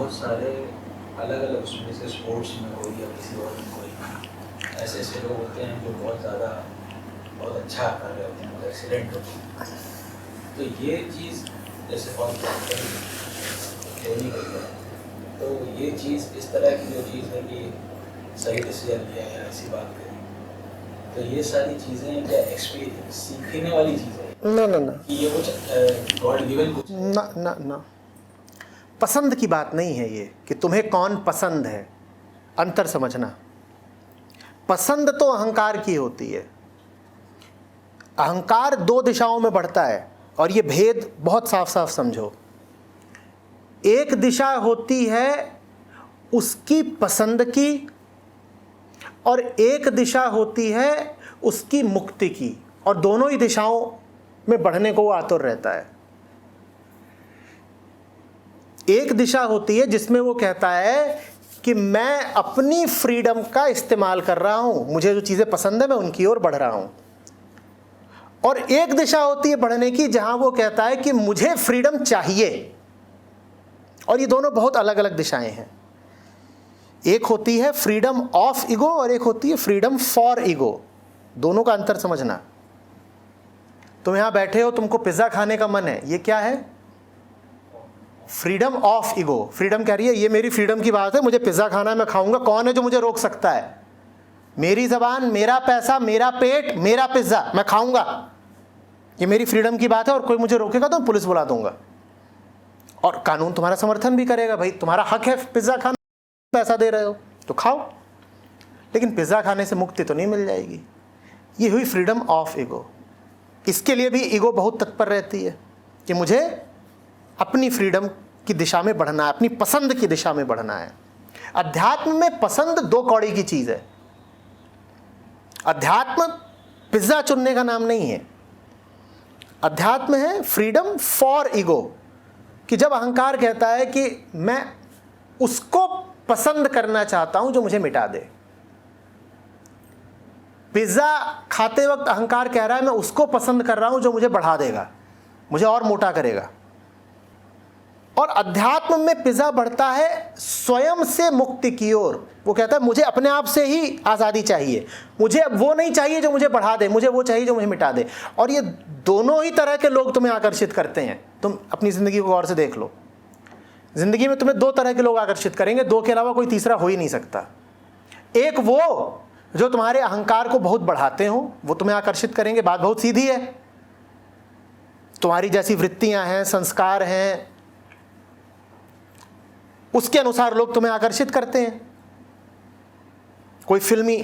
बहुत सारे अलग अलग उसमें, जैसे स्पोर्ट्स में हो या किसी और में कोई ऐसे ऐसे लोग होते हैं जो बहुत ज़्यादा बहुत अच्छा कर रहे होते हैं, बहुत एक्सीलेंट होते हैं। तो ये चीज़ जैसे फॉर एग्जाम्पल धोनी कर गया, तो ये चीज़ इस तरह की जो चीज़ है कि सही डिसीजन लिया है, ऐसी बात करी, तो ये सारी चीज़ें क्या एक्सपीरियंस सीखने वाली चीज़ है? ना ना ना, कि ये कुछ गॉड गिवन कुछ ना ना ना, पसंद की बात नहीं है ये कि तुम्हें कौन पसंद है। अंतर समझना, पसंद तो अहंकार की होती है। अहंकार दो दिशाओं में बढ़ता है, और ये भेद बहुत साफ साफ समझो। एक दिशा होती है उसकी पसंद की, और एक दिशा होती है उसकी मुक्ति की, और दोनों ही दिशाओं में बढ़ने को वो आतुर रहता है। एक दिशा होती है जिसमें वो कहता है कि मैं अपनी फ्रीडम का इस्तेमाल कर रहा हूं, मुझे जो चीजें पसंद है मैं उनकी ओर बढ़ रहा हूं। और एक दिशा होती है बढ़ने की जहां वो कहता है कि मुझे फ्रीडम चाहिए। और ये दोनों बहुत अलग अलग दिशाएं हैं। एक होती है फ्रीडम ऑफ ईगो और एक होती है फ्रीडम फॉर ईगो। दोनों का अंतर समझना। तुम यहां बैठे हो, तुमको पिज्जा खाने का मन है, ये क्या है? Freedom of ego. फ्रीडम कह रही है ये मेरी फ्रीडम की बात है, मुझे पिज्जा खाना है, मैं खाऊंगा, कौन है जो मुझे रोक सकता है? मेरी जबान, मेरा पैसा, मेरा पेट, मेरा पिज्जा, मैं खाऊंगा, ये मेरी फ्रीडम की बात है, और कोई मुझे रोकेगा तो मैं पुलिस बुला दूंगा। और कानून तुम्हारा समर्थन भी करेगा, भाई तुम्हारा हक है पिज्जा खाना, पैसा दे रहे हो तो खाओ। लेकिन पिज्जा खाने से मुक्ति तो नहीं मिल जाएगी। ये हुई फ्रीडम ऑफ ईगो। इसके लिए भी ईगो बहुत तत्पर रहती है कि मुझे अपनी फ्रीडम की दिशा में बढ़ना है, अपनी पसंद की दिशा में बढ़ना है। अध्यात्म में पसंद दो कौड़ी की चीज है। अध्यात्म पिज्जा चुनने का नाम नहीं है। अध्यात्म है फ्रीडम फॉर ईगो, कि जब अहंकार कहता है कि मैं उसको पसंद करना चाहता हूं जो मुझे मिटा दे। पिज्जा खाते वक्त अहंकार कह रहा है मैं उसको पसंद कर रहा हूं जो मुझे बढ़ा देगा, मुझे और मोटा करेगा। और अध्यात्म में पिज्जा बढ़ता है स्वयं से मुक्ति की ओर। वो कहता है मुझे अपने आप से ही आज़ादी चाहिए, मुझे वो नहीं चाहिए जो मुझे बढ़ा दे, मुझे वो चाहिए जो मुझे मिटा दे। और ये दोनों ही तरह के लोग तुम्हें आकर्षित करते हैं। तुम अपनी ज़िंदगी को गौर से देख लो। ज़िंदगी में तुम्हें दो तरह के लोग आकर्षित करेंगे, दो के अलावा कोई तीसरा हो ही नहीं सकता। एक वो जो तुम्हारे अहंकार को बहुत बढ़ाते हो, वो तुम्हें आकर्षित करेंगे। बात बहुत सीधी है। तुम्हारी जैसी वृत्तियां हैं, संस्कार हैं, उसके अनुसार लोग तुम्हें आकर्षित करते हैं। कोई फिल्मी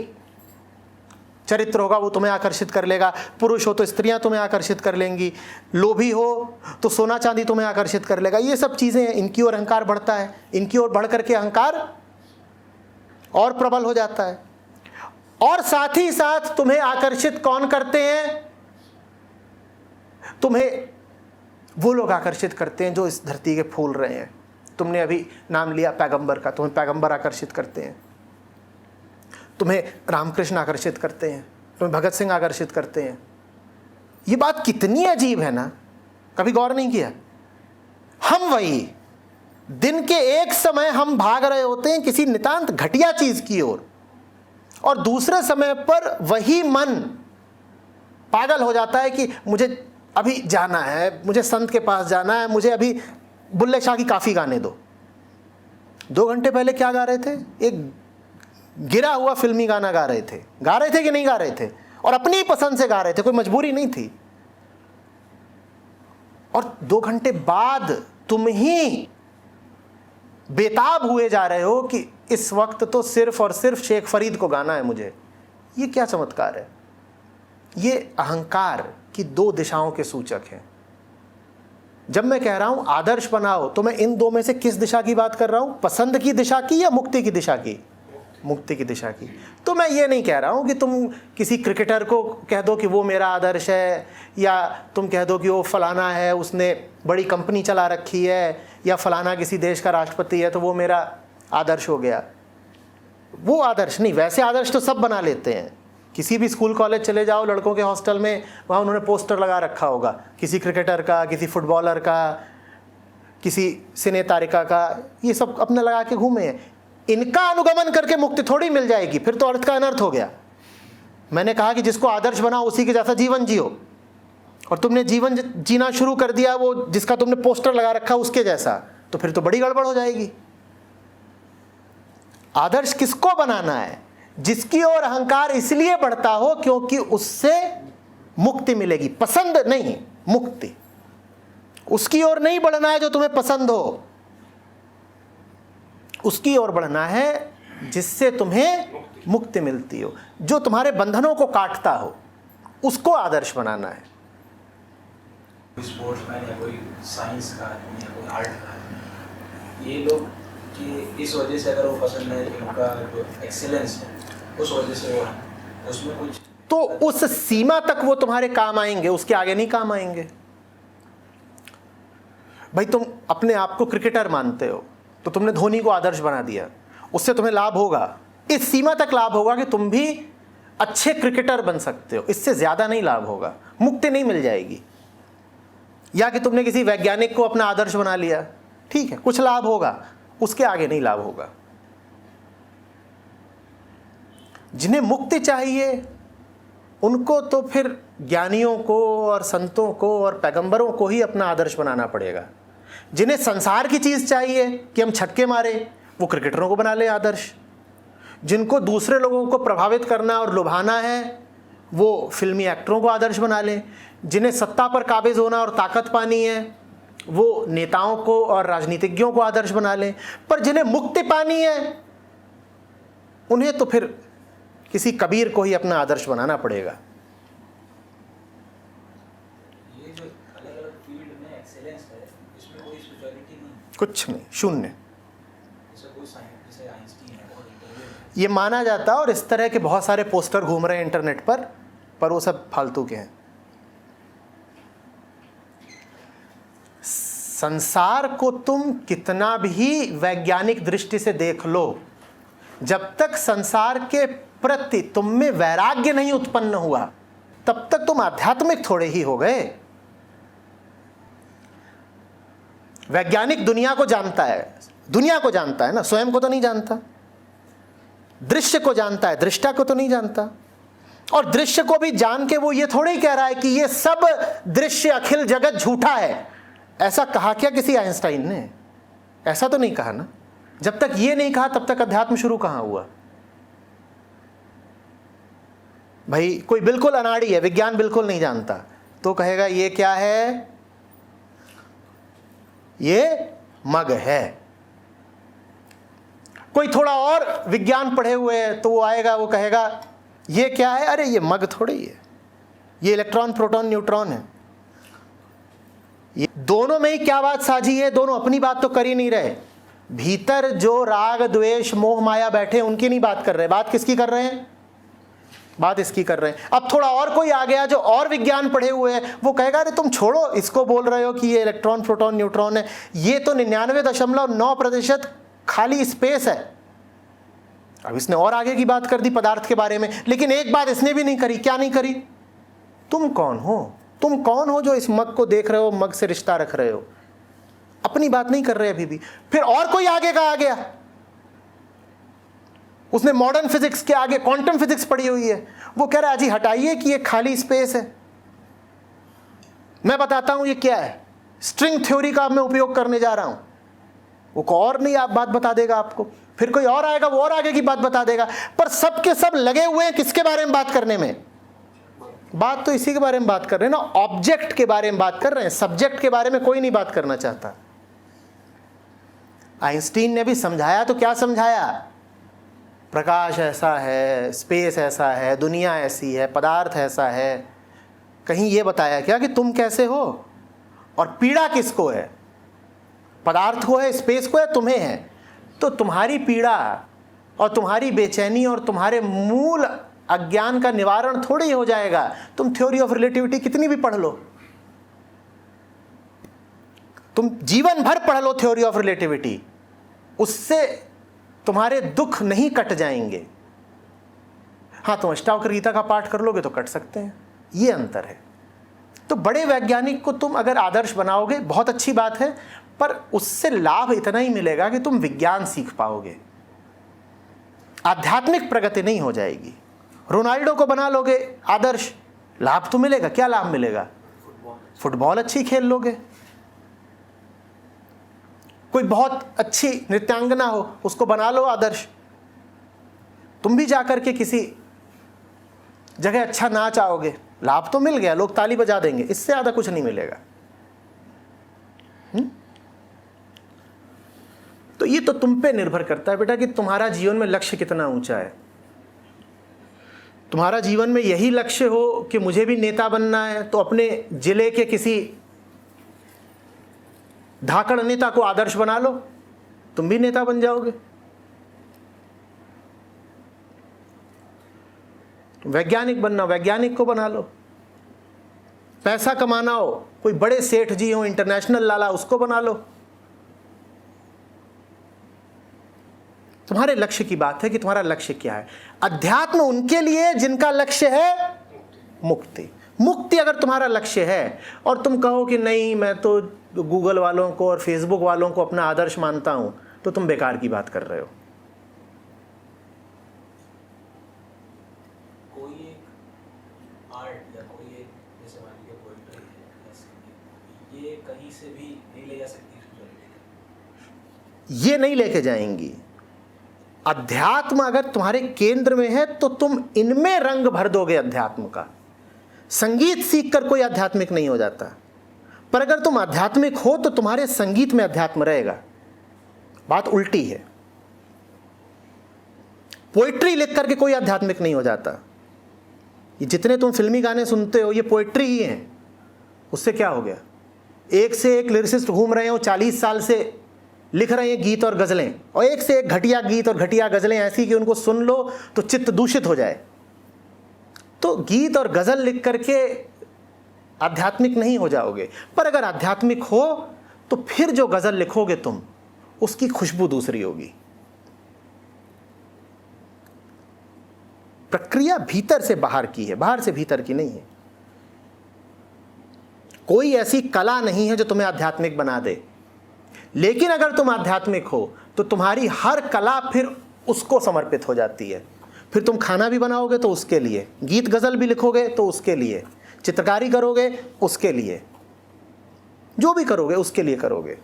चरित्र होगा वो तुम्हें आकर्षित कर लेगा। पुरुष हो तो स्त्रियां तुम्हें आकर्षित कर लेंगी। लोभी हो तो सोना चांदी तुम्हें आकर्षित कर लेगा। ये सब चीजें हैं, इनकी ओर अहंकार बढ़ता है। इनकी ओर बढ़ करके अहंकार और प्रबल हो जाता है। और साथ ही साथ तुम्हें आकर्षित कौन करते हैं? तुम्हें वो लोग आकर्षित करते हैं जो इस धरती के फूल रहे हैं। तुमने अभी नाम लिया पैगंबर का, तुम्हें पैगंबर आकर्षित करते हैं। तुम्हें रामकृष्ण आकर्षित करते हैं, तुम्हें भगत सिंह आकर्षित करते हैं। ये बात कितनी अजीब है ना, कभी गौर नहीं किया? हम वही दिन के एक समय हम भाग रहे होते हैं किसी नितांत घटिया चीज की ओर, और दूसरे समय पर वही मन पागल हो जाता है कि मुझे अभी जाना है, मुझे संत के पास जाना है, मुझे अभी बुल्ले शाह की काफी गाने दो। 2 घंटे पहले क्या गा रहे थे? एक गिरा हुआ फिल्मी गाना गा रहे थे कि नहीं गा रहे थे? और अपनी ही पसंद से गा रहे थे, कोई मजबूरी नहीं थी। और 2 घंटे बाद तुम ही बेताब हुए जा रहे हो कि इस वक्त तो सिर्फ और सिर्फ शेख फरीद को गाना है मुझे। ये क्या चमत्कार है? ये अहंकार की 2 दिशाओं के सूचक हैं। जब मैं कह रहा हूं आदर्श बनाओ, तो मैं इन 2 में से किस दिशा की बात कर रहा हूं? पसंद की दिशा की या मुक्ति की दिशा की? मुक्ति की दिशा की। तो मैं ये नहीं कह रहा हूं कि तुम किसी क्रिकेटर को कह दो कि वो मेरा आदर्श है, या तुम कह दो कि वो फलाना है, उसने बड़ी कंपनी चला रखी है, या फलाना किसी देश का राष्ट्रपति है तो वो मेरा आदर्श हो गया। वो आदर्श नहीं। वैसे आदर्श तो सब बना लेते हैं। किसी भी स्कूल कॉलेज चले जाओ, लड़कों के हॉस्टल में, वहाँ उन्होंने पोस्टर लगा रखा होगा किसी क्रिकेटर का, किसी फुटबॉलर का, किसी सिने तारिका का, ये सब अपने लगा के घूमे हैं। इनका अनुगमन करके मुक्ति थोड़ी मिल जाएगी, फिर तो अर्थ का अनर्थ हो गया। मैंने कहा कि जिसको आदर्श बनाओ उसी के जैसा जीवन जियो, और तुमने जीवन जीना शुरू कर दिया वो जिसका तुमने पोस्टर लगा रखा उसके जैसा, तो फिर तो बड़ी गड़बड़ हो जाएगी। आदर्श किसको बनाना है? जिसकी ओर अहंकार इसलिए बढ़ता हो क्योंकि उससे मुक्ति मिलेगी, पसंद नहीं, मुक्ति। उसकी ओर नहीं बढ़ना है जो तुम्हें पसंद हो, उसकी ओर बढ़ना है जिससे तुम्हें मुक्ति मिलती हो, जो तुम्हारे बंधनों को काटता हो, उसको आदर्श बनाना है। कोई स्पोर्ट्समैन या कोई साइंस का आदमी या कोई आर्ट का आदमी, ये लोग कि इस वजह से अगर वो पसंद है कि उनका जो एक्सीलेंस है उस वजह से वो उसमें कुछ, तो उस सीमा तक वो तुम्हारे काम आएंगे, उसके आगे नहीं काम आएंगे। भाई तुम अपने आप को क्रिकेटर मानते हो तो तुमने धोनी को आदर्श बना दिया, उससे तुम्हें लाभ होगा, इस सीमा तक लाभ होगा कि तुम भी अच्छे क्रिकेटर बन सकते हो, इससे ज्यादा नहीं लाभ होगा, मुक्ति नहीं मिल जाएगी। या कि तुमने किसी वैज्ञानिक को अपना आदर्श बना लिया, ठीक है, कुछ लाभ होगा, उसके आगे नहीं लाभ होगा। जिन्हें मुक्ति चाहिए उनको तो फिर ज्ञानियों को और संतों को और पैगंबरों को ही अपना आदर्श बनाना पड़ेगा। जिन्हें संसार की चीज चाहिए कि हम छक्के मारे, वो क्रिकेटरों को बना ले आदर्श। जिनको दूसरे लोगों को प्रभावित करना और लुभाना है वो फिल्मी एक्टरों को आदर्श बना लें। जिन्हें सत्ता पर काबिज होना और ताकत पानी है वो नेताओं को और राजनीतिज्ञों को आदर्श बना लें। पर जिन्हें मुक्ति पानी है उन्हें तो फिर किसी कबीर को ही अपना आदर्श बनाना पड़ेगा। ये जो अलग अलग फील्ड में एक्सेलेंस है इसमें कोई स्पेशलिटी नहीं, कुछ नहीं, शून्य। जैसे कोई साइंस, जैसे आइंस्टीन है और इंटरव्यू ये माना जाता है, और इस तरह के बहुत सारे पोस्टर घूम रहे हैं इंटरनेट पर वो सब फालतू के हैं। संसार को तुम कितना भी वैज्ञानिक दृष्टि से देख लो, जब तक संसार के प्रति तुम में वैराग्य नहीं उत्पन्न हुआ तब तक तुम आध्यात्मिक थोड़े ही हो गए। वैज्ञानिक दुनिया को जानता है, दुनिया को जानता है ना, स्वयं को तो नहीं जानता। दृश्य को जानता है, दृष्टा को तो नहीं जानता। और दृश्य को भी जान के वो ये थोड़े ही कह रहा है कि ये सब दृश्य अखिल जगत झूठा है। ऐसा कहा क्या किसी आइंस्टाइन ने? ऐसा तो नहीं कहा ना। जब तक ये नहीं कहा तब तक अध्यात्म शुरू कहां हुआ? भाई कोई बिल्कुल अनाड़ी है, विज्ञान बिल्कुल नहीं जानता, तो कहेगा ये क्या है? ये मग है। कोई थोड़ा और विज्ञान पढ़े हुए है तो वो आएगा, वो कहेगा ये क्या है? अरे ये मग थोड़ी है, ये इलेक्ट्रॉन प्रोटॉन न्यूट्रॉन है। ये दोनों में ही क्या बात साझी है? दोनों अपनी बात तो कर ही नहीं रहे। भीतर जो राग द्वेष मोह माया बैठे उनकी नहीं बात कर रहे, बात किसकी कर रहे हैं? बात इसकी कर रहे हैं। अब थोड़ा और कोई आ गया जो और विज्ञान पढ़े हुए हैं, वो कहेगा अरे तुम छोड़ो, इसको बोल रहे हो कि ये इलेक्ट्रॉन प्रोटॉन न्यूट्रॉन है, ये तो 99.9% खाली स्पेस है। अब इसने और आगे की बात कर दी पदार्थ के बारे में, लेकिन एक बात इसने भी नहीं करी। क्या नहीं करी? तुम कौन हो? तुम कौन हो जो इस मग को देख रहे हो, मग से रिश्ता रख रहे हो? अपनी बात नहीं कर रहे अभी भी। फिर और कोई आगे का आ गया, उसने मॉडर्न फिजिक्स के आगे क्वांटम फिजिक्स पढ़ी हुई है, वो कह रहा है जी हटाइए कि ये खाली स्पेस है, मैं बताता हूं ये क्या है, स्ट्रिंग थ्योरी का मैं उपयोग करने जा रहा हूं। वो और नहीं आप बात बता देगा आपको। फिर कोई और आएगा, वो और आगे की बात बता देगा। पर सब के सब लगे हुए हैं किसके बारे में बात करने में? बात तो इसी के बारे में बात कर रहे हैं ना, ऑब्जेक्ट के बारे में बात कर रहे हैं। सब्जेक्ट के बारे में कोई नहीं बात करना चाहता। आइंस्टीन ने भी समझाया तो क्या समझाया? प्रकाश ऐसा है, स्पेस ऐसा है, दुनिया ऐसी है, पदार्थ ऐसा है। कहीं ये बताया क्या कि तुम कैसे हो और पीड़ा किसको है? पदार्थ को है, स्पेस को है, तुम्हें है। तो तुम्हारी पीड़ा और तुम्हारी बेचैनी और तुम्हारे मूल अज्ञान का निवारण थोड़ी हो जाएगा तुम थ्योरी ऑफ रिलेटिविटी कितनी भी पढ़ लो। तुम जीवन भर पढ़ लो थ्योरी ऑफ रिलेटिविटी, उससे तुम्हारे दुख नहीं कट जाएंगे। हाँ, तुम अष्टावक्र गीता का पाठ कर लोगे तो कट सकते हैं, ये अंतर है। तो बड़े वैज्ञानिक को तुम अगर आदर्श बनाओगे बहुत अच्छी बात है, पर उससे लाभ इतना ही मिलेगा कि तुम विज्ञान सीख पाओगे, आध्यात्मिक प्रगति नहीं हो जाएगी। रोनाल्डो को बना लोगे आदर्श, लाभ तो मिलेगा, क्या लाभ मिलेगा? फुटबॉल अच्छी खेल लोगे। कोई बहुत अच्छी नृत्यांगना हो, उसको बना लो आदर्श, तुम भी जाकर के किसी जगह अच्छा नाच आओगे, लाभ तो मिल गया, लोग ताली बजा देंगे, इससे ज्यादा कुछ नहीं मिलेगा। तो ये तो तुम पे निर्भर करता है बेटा कि तुम्हारा जीवन में लक्ष्य कितना ऊंचा है। तुम्हारा जीवन में यही लक्ष्य हो कि मुझे भी नेता बनना है, तो अपने जिले के किसी धाकड़ नेता को आदर्श बना लो, तुम भी नेता बन जाओगे। वैज्ञानिक बनना, वैज्ञानिक को बना लो। पैसा कमाना हो, कोई बड़े सेठ जी हो, इंटरनेशनल लाला, उसको बना लो। तुम्हारे लक्ष्य की बात है कि तुम्हारा लक्ष्य क्या है। अध्यात्म उनके लिए जिनका लक्ष्य है मुक्ति। मुक्ति अगर तुम्हारा लक्ष्य है और तुम कहो कि नहीं मैं तो गूगल वालों को और फेसबुक वालों को अपना आदर्श मानता हूं, तो तुम बेकार की बात कर रहे हो। कोई एक आर्ट या कोई एक जैसे मान लीजिए पोएट्री है, ये कहीं से भी नहीं ले जा सकती स्पिरिचुअलिटी। ये नहीं लेके जाएंगी। अध्यात्म अगर तुम्हारे केंद्र में है तो तुम इनमें रंग भर दोगे अध्यात्म का। संगीत सीखकर कोई आध्यात्मिक नहीं हो जाता, पर अगर तुम आध्यात्मिक हो तो तुम्हारे संगीत में अध्यात्म रहेगा। बात उल्टी है। पोएट्री लिख करके कोई आध्यात्मिक नहीं हो जाता। ये जितने तुम फिल्मी गाने सुनते हो ये पोएट्री ही हैं। उससे क्या हो गया? एक से एक लिरिसिस्ट घूम रहे हो, 40 साल से लिख रहे हैं गीत और गज़लें, और एक से एक घटिया गीत और घटिया गज़लें ऐसी कि उनको सुन लो तो चित्त दूषित हो जाए। तो गीत और गज़ल लिख करके आध्यात्मिक नहीं हो जाओगे। पर अगर आध्यात्मिक हो तो फिर जो गज़ल लिखोगे तुम, उसकी खुशबू दूसरी होगी। प्रक्रिया भीतर से बाहर की है, बाहर से भीतर की नहीं है। कोई ऐसी कला नहीं है जो तुम्हें आध्यात्मिक बना दे। लेकिन अगर तुम आध्यात्मिक हो तो तुम्हारी हर कला फिर उसको समर्पित हो जाती है। फिर तुम खाना भी बनाओगे तो उसके लिए, गीत गज़ल भी लिखोगे तो उसके लिए, चित्रकारी करोगे उसके लिए, जो भी करोगे उसके लिए करोगे।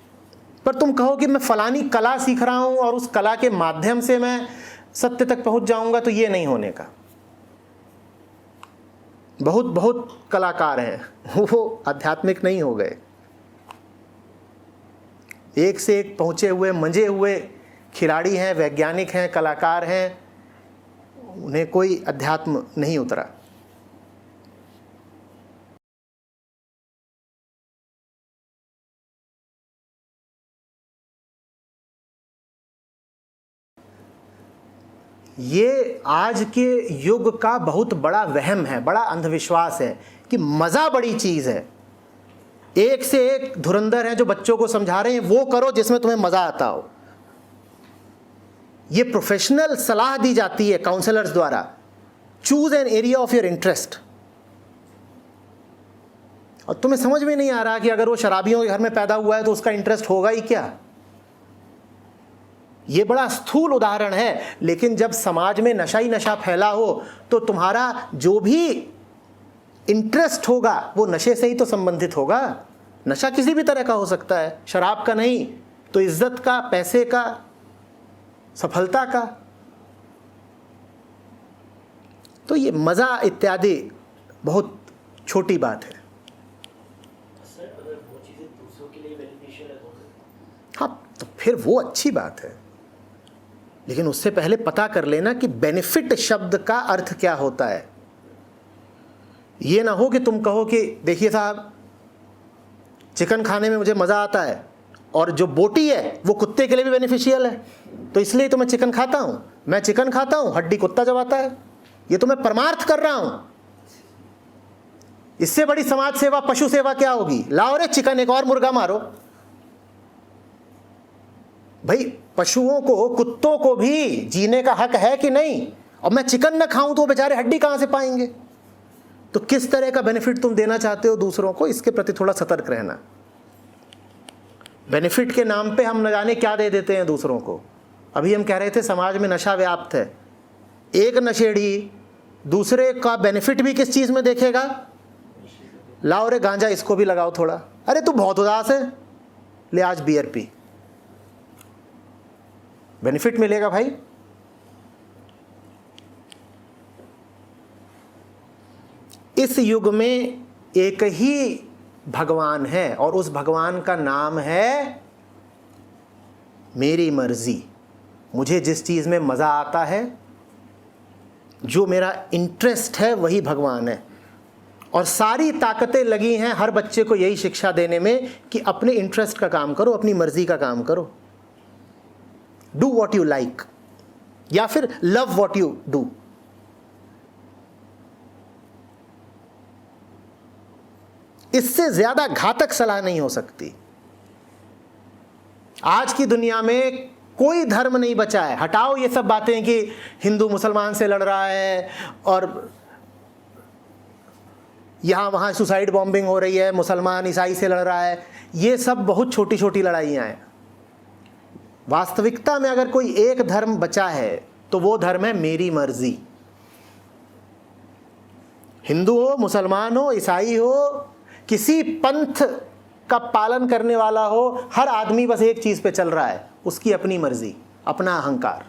पर तुम कहो कि मैं फलानी कला सीख रहा हूं और उस कला के माध्यम से मैं सत्य तक पहुंच जाऊंगा, तो ये नहीं होने का। बहुत बहुत कलाकार हैं, वो आध्यात्मिक नहीं हो गए। एक से एक पहुंचे हुए मंजे हुए खिलाड़ी हैं, वैज्ञानिक हैं, कलाकार हैं, उन्हें कोई अध्यात्म नहीं उतरा। ये आज के युग का बहुत बड़ा वहम है, बड़ा अंधविश्वास है कि मज़ा बड़ी चीज़ है। एक से एक धुरंधर हैं जो बच्चों को समझा रहे हैं वो करो जिसमें तुम्हें मज़ा आता हो। ये प्रोफेशनल सलाह दी जाती है काउंसलर्स द्वारा, choose an area of your interest. और तुम्हें समझ में नहीं आ रहा कि अगर वो शराबियों के घर में पैदा हुआ है तो उसका इंटरेस्ट होगा ही क्या। ये बड़ा स्थूल उदाहरण है, लेकिन जब समाज में नशा ही नशा फैला हो तो तुम्हारा जो भी इंटरेस्ट होगा वो नशे से ही तो संबंधित होगा। नशा किसी भी तरह का हो सकता है, शराब का नहीं तो इज्जत का, पैसे का, सफलता का। तो ये मज़ा इत्यादि बहुत छोटी बात है। सर अगर वो चीज़ें दूसरों के लिए बेनिफिशियल है तो हाँ, तो फिर वो अच्छी बात है, लेकिन उससे पहले पता कर लेना कि बेनिफिट शब्द का अर्थ क्या होता है। ये ना हो कि तुम कहो कि देखिए साहब, चिकन खाने में मुझे मज़ा आता है और जो बोटी है वो कुत्ते के लिए भी बेनिफिशियल है, तो इसलिए तो मैं चिकन खाता हूँ। मैं चिकन खाता हूँ, हड्डी कुत्ता चबाता है। ये तो मैं परमार्थ कर रहा हूँ। इससे बड़ी समाज सेवा, पशु सेवा क्या होगी? लाओ रे चिकन, एक और मुर्गा मारो। भाई पशुओं को, कुत्तों को भी जीने का हक है कि नहीं? और मैं चिकन ना खाऊं तो बेचारे हड्डी कहां से पाएंगे? तो किस तरह का बेनिफिट तुम देना चाहते हो दूसरों को, इसके प्रति थोड़ा सतर्क रहना। बेनिफिट के नाम पे हम न जाने क्या दे देते हैं दूसरों को। अभी हम कह रहे थे समाज में नशा व्याप्त है, एक नशेड़ी दूसरे का बेनिफिट भी किस चीज़ में देखेगा, लाओ रे गांजा इसको भी लगाओ थोड़ा, अरे तू बहुत उदास है, ले आज बियर पी, बेनिफिट मिलेगा भाई। इस युग में एक ही भगवान है और उस भगवान का नाम है मेरी मर्जी। मुझे जिस चीज़ में मज़ा आता है, जो मेरा इंटरेस्ट है, वही भगवान है। और सारी ताकतें लगी हैं हर बच्चे को यही शिक्षा देने में कि अपने इंटरेस्ट का काम करो, अपनी मर्जी का काम करो। डू वॉट यू लाइक, या फिर लव वॉट यू डू। इससे ज्यादा घातक सलाह नहीं हो सकती। आज की दुनिया में कोई धर्म नहीं बचा है। हटाओ ये सब बातें कि हिंदू मुसलमान से लड़ रहा है और यहाँ वहाँ सुसाइड बॉम्बिंग हो रही है, मुसलमान ईसाई से लड़ रहा है। ये सब बहुत छोटी छोटी लड़ाइयाँ हैं। वास्तविकता में अगर कोई एक धर्म बचा है तो वो धर्म है मेरी मर्जी। हिंदू हो, मुसलमान हो, ईसाई हो, किसी पंथ का पालन करने वाला हो, हर आदमी बस एक चीज पे चल रहा है, उसकी अपनी मर्जी, अपना अहंकार।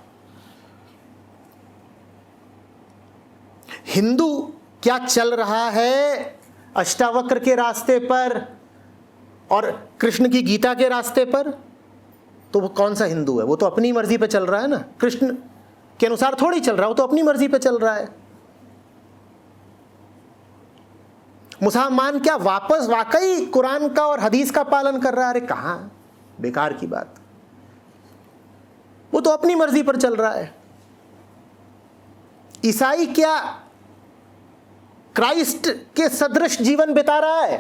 हिंदू क्या चल रहा है अष्टावक्र के रास्ते पर और कृष्ण की गीता के रास्ते पर, तो वो कौन सा हिंदू है? वो तो अपनी मर्जी पे चल रहा है ना, कृष्ण के अनुसार थोड़ी चल रहा है, वो तो अपनी मर्जी पे चल रहा है। मुसलमान क्या वापस वाकई कुरान का और हदीस का पालन कर रहा है? अरे कहां, बेकार की बात। वो तो अपनी मर्जी पर चल रहा है। ईसाई क्या क्राइस्ट के सदृश जीवन बिता रहा है?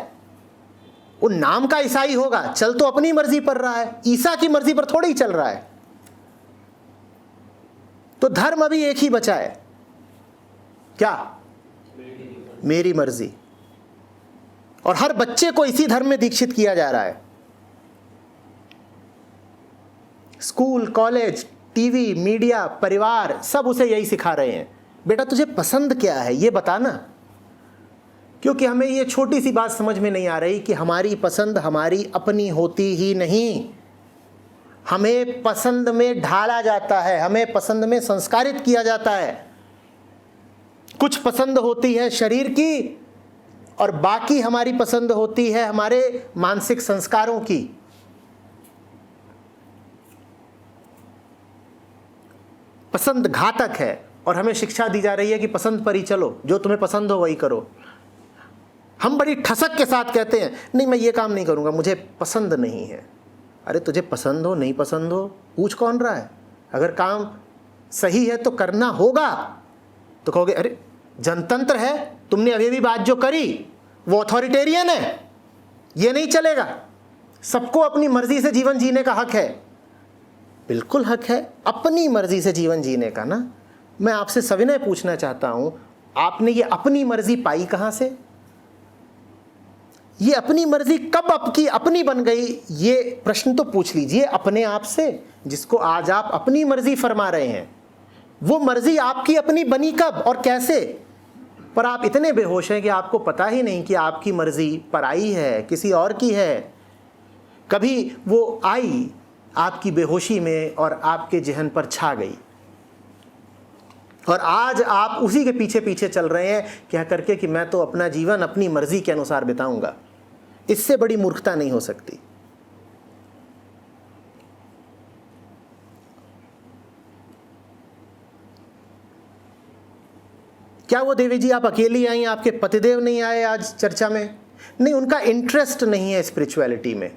वो नाम का ईसाई होगा, चल तो अपनी मर्जी पर रहा है, ईसा की मर्जी पर थोड़ी ही चल रहा है। तो धर्म अभी एक ही बचा है, क्या? मेरी मर्जी। और हर बच्चे को इसी धर्म में दीक्षित किया जा रहा है। स्कूल, कॉलेज, टीवी, मीडिया, परिवार सब उसे यही सिखा रहे हैं, बेटा तुझे पसंद क्या है ये बता ना। क्योंकि हमें ये छोटी सी बात समझ में नहीं आ रही कि हमारी पसंद हमारी अपनी होती ही नहीं, हमें पसंद में ढाला जाता है, हमें पसंद में संस्कारित किया जाता है। कुछ पसंद होती है शरीर की और बाकी हमारी पसंद होती है हमारे मानसिक संस्कारों की। पसंद घातक है और हमें शिक्षा दी जा रही है कि पसंद पर ही चलो, जो तुम्हें पसंद हो वही करो। हम बड़ी ठसक के साथ कहते हैं नहीं मैं ये काम नहीं करूंगा, मुझे पसंद नहीं है। अरे तुझे पसंद हो नहीं पसंद हो पूछ कौन रहा है? अगर काम सही है तो करना होगा। तो कहोगे अरे जनतंत्र है, तुमने अभी भी बात जो करी वो अथॉरिटेरियन है, ये नहीं चलेगा। सबको अपनी मर्जी से जीवन जीने का हक है। बिल्कुल हक है अपनी मर्जी से जीवन जीने का ना। मैं आपसे सविनय पूछना चाहता हूं, आपने ये अपनी मर्जी पाई कहां से? ये अपनी मर्जी कब आपकी अपनी बन गई? ये प्रश्न तो पूछ लीजिए अपने आप से, जिसको आज आप अपनी मर्जी फरमा रहे हैं। वो मर्जी आपकी अपनी बनी कब और कैसे? पर आप इतने बेहोश हैं कि आपको पता ही नहीं कि आपकी मर्जी पराई है, किसी और की है। कभी वो आई आपकी बेहोशी में और आपके जहन पर छा गई और आज आप उसी के पीछे पीछे चल रहे हैं क्या करके कि मैं तो अपना जीवन अपनी मर्जी के अनुसार बिताऊंगा। इससे बड़ी मूर्खता नहीं हो सकती। क्या वो देवी जी आप अकेली आई, आपके पतिदेव नहीं आए आज चर्चा में? नहीं, उनका इंटरेस्ट नहीं है स्पिरिचुअलिटी में।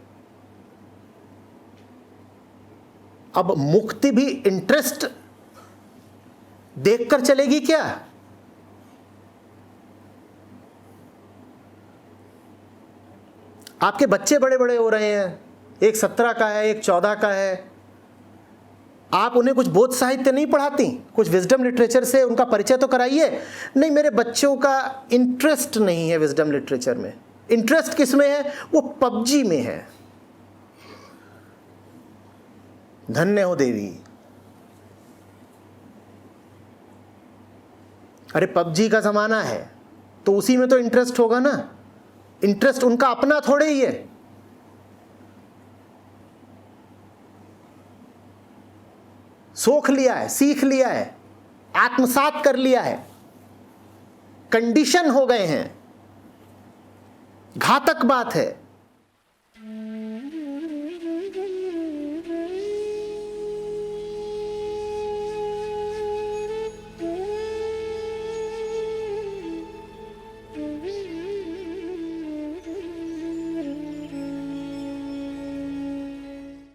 अब मुक्ति भी इंटरेस्ट देखकर चलेगी क्या? आपके बच्चे बड़े बड़े हो रहे हैं, एक 17 का है, एक 14 का है। आप उन्हें कुछ बोध साहित्य नहीं पढ़ाती, कुछ विजडम लिटरेचर से उनका परिचय तो कराइए। नहीं, मेरे बच्चों का इंटरेस्ट नहीं है विजडम लिटरेचर में। इंटरेस्ट किस में है? वो पबजी में है। धन्य हो देवी। अरे पबजी का जमाना है तो उसी में तो इंटरेस्ट होगा ना, इंटरेस्ट उनका अपना थोड़े ही है। सोख लिया है, सीख लिया है, आत्मसात कर लिया है, कंडीशन हो गए हैं। घातक बात है।